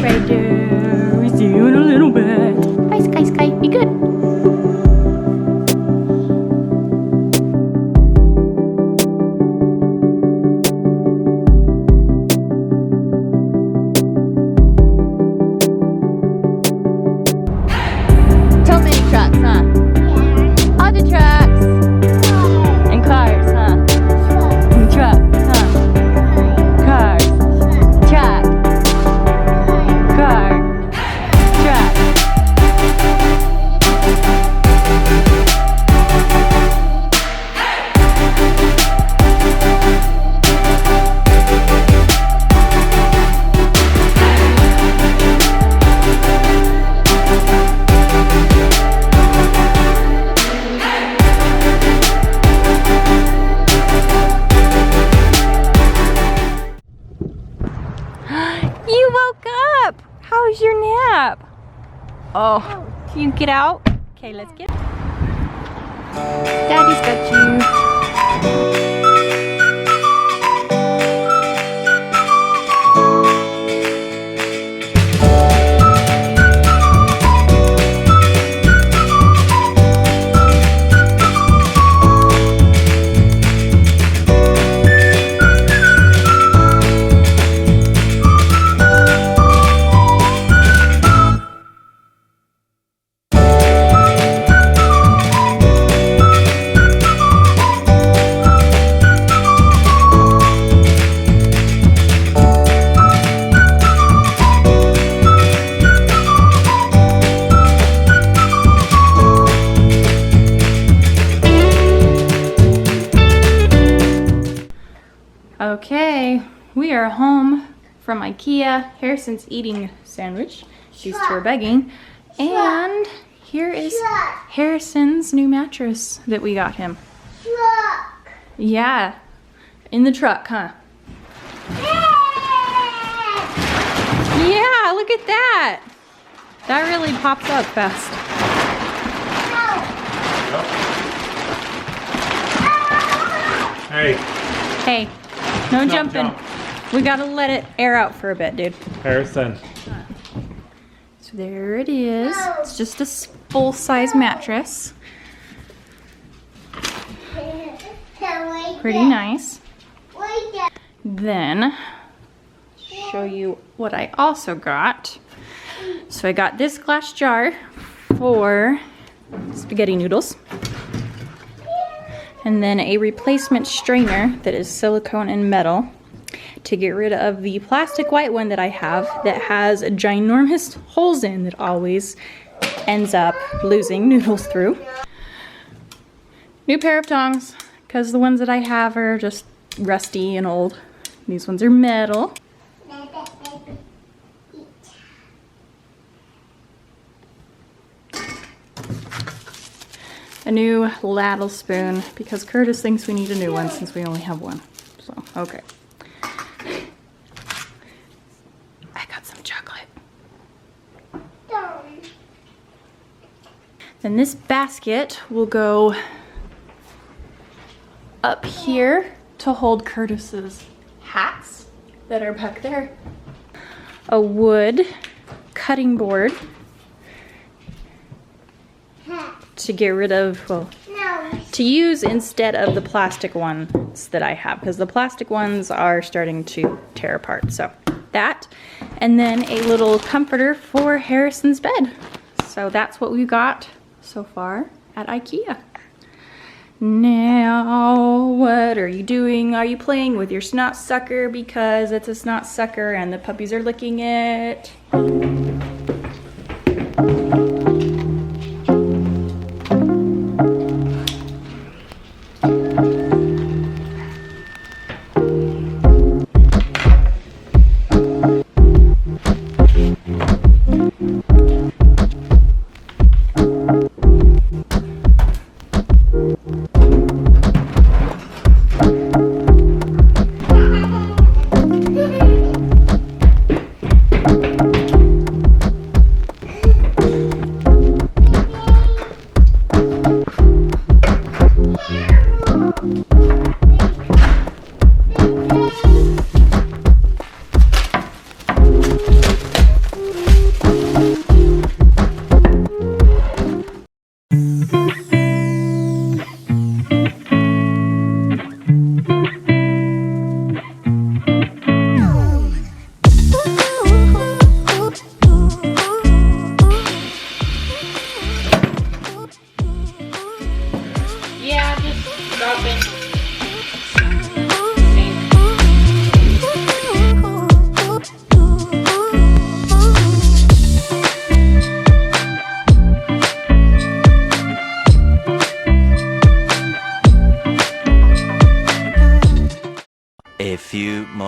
right there. We see you in a little bit. Bye, Sky Sky. Be good. So many trucks, huh? Other trucks. And cars, huh? And trucks, huh? Cars. Truck. Car. Truck. You woke up! How was your nap? Oh, can you get out? Okay, let's get. Daddy's got you. Okay, we are home from IKEA. Harrison's eating a sandwich. These two are begging. And here is Harrison's new mattress that we got him. Truck. Yeah, in the truck, huh? Yeah, look at that. That really pops up fast. Hey. Hey, no Jump, jumping. jump. We gotta let it air out for a bit, dude. Harrison. So there it is. It's just a full-size mattress. Pretty nice. Then, show you what I also got. So I got this glass jar for spaghetti noodles. And then a replacement strainer that is silicone and metal to get rid of the plastic white one that I have that has ginormous holes in that always ends up losing noodles through. New pair of tongs, because the ones that I have are just rusty and old. These ones are metal. A new ladle spoon, because Curtis thinks we need a new one since we only have one. So, okay. I got some chocolate. Then this basket will go up here to hold Curtis's hats that are back there. A wood cutting board to get rid of, well, to use instead of the plastic ones that I have, because the plastic ones are starting to tear apart. So that, and then a little comforter for Harrison's bed. So that's what we got so far at IKEA. Now, what are you doing? Are you playing with your snot sucker because it's a snot sucker and the puppies are licking it?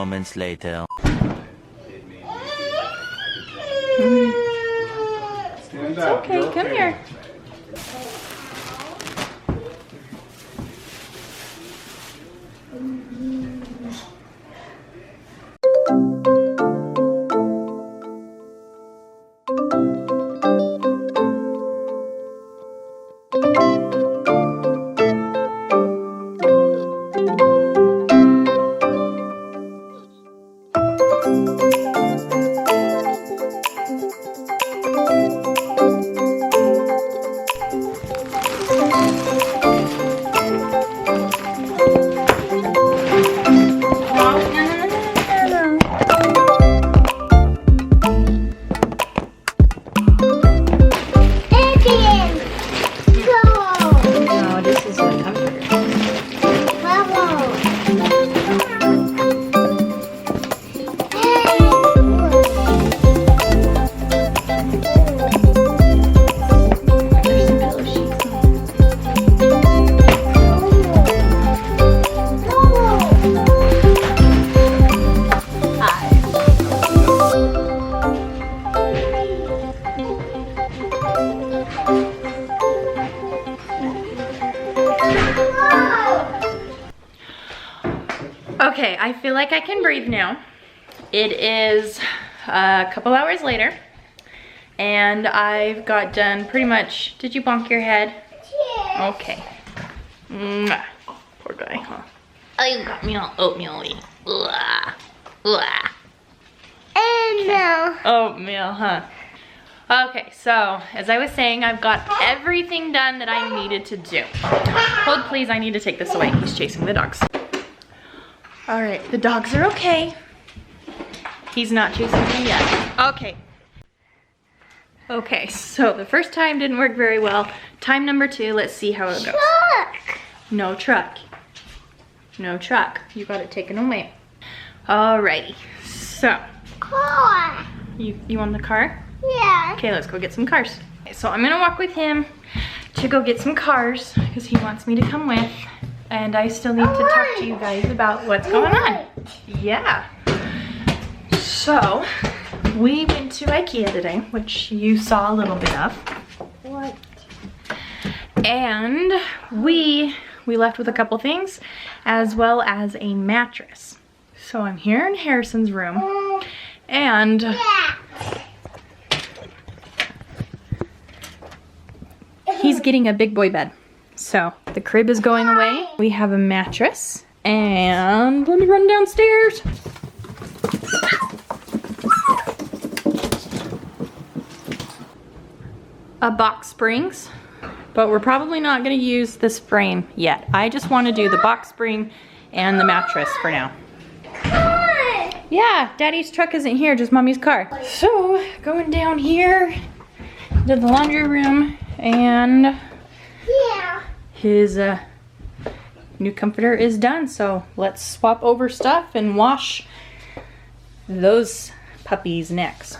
moments later. It's okay, come here. Okay, I feel like I can breathe now. It is a couple hours later, and I've got done pretty much. Did you bonk your head? Yeah. Okay. Mwah. Poor guy, huh? Oh, you got me all oatmeal-y. Oatmeal, huh? Okay, so as I was saying, I've got everything done that I needed to do. Hold please, I need to take this away. He's chasing the dogs. All right, the dogs are okay. He's not chasing me yet. Okay. Okay, so the first time didn't work very well. Time number 2, let's see how it goes. Truck. No truck. No truck. You got it taken away. Alrighty, so. Car. You want the car? Yeah. Okay, let's go get some cars. Okay, so I'm gonna walk with him to go get some cars because he wants me to come with. And I still need to talk to you guys about what's going on. Yeah. So, we went to IKEA today, which you saw a little bit of. What? And we left with a couple things, as well as a mattress. So I'm here in Harrison's room, and he's getting a big boy bed. So the crib is going away. We have a mattress, and let me run downstairs. A box springs, but we're probably not gonna use this frame yet. I just wanna do the box spring and the mattress for now. Yeah, Daddy's truck isn't here, just Mommy's car. So, going down here to the laundry room, and his new comforter is done. So let's swap over stuff and wash those puppies next.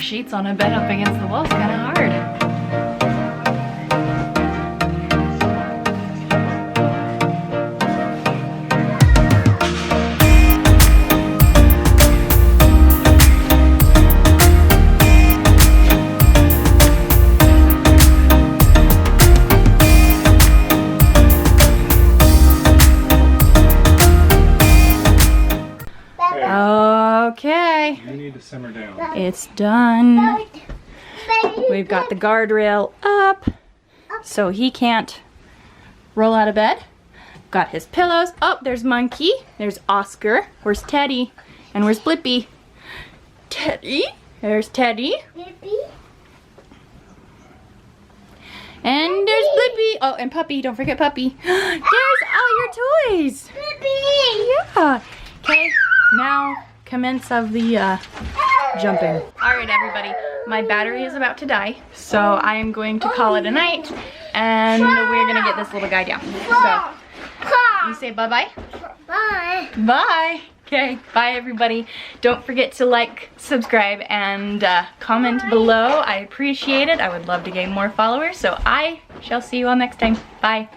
sheets on a bed up against the wall is kind of hard. Okay, You need to simmer down. it's done. We've got the guardrail up so he can't roll out of bed. Got his pillows. Oh, there's Monkey. There's Oscar. Where's Teddy? And where's Blippi? Teddy. There's Teddy. And there's Blippi. Oh, and Puppy. Don't forget Puppy. There's all your toys. Yeah. Okay, now commence of the jumping. Alright everybody, my battery is about to die, so I am going to call it a night, and we're gonna get this little guy down. So, you say bye-bye? Bye. Bye! Okay, bye everybody. Don't forget to like, subscribe, and comment below. I appreciate it. I would love to gain more followers, so I shall see you all next time. Bye.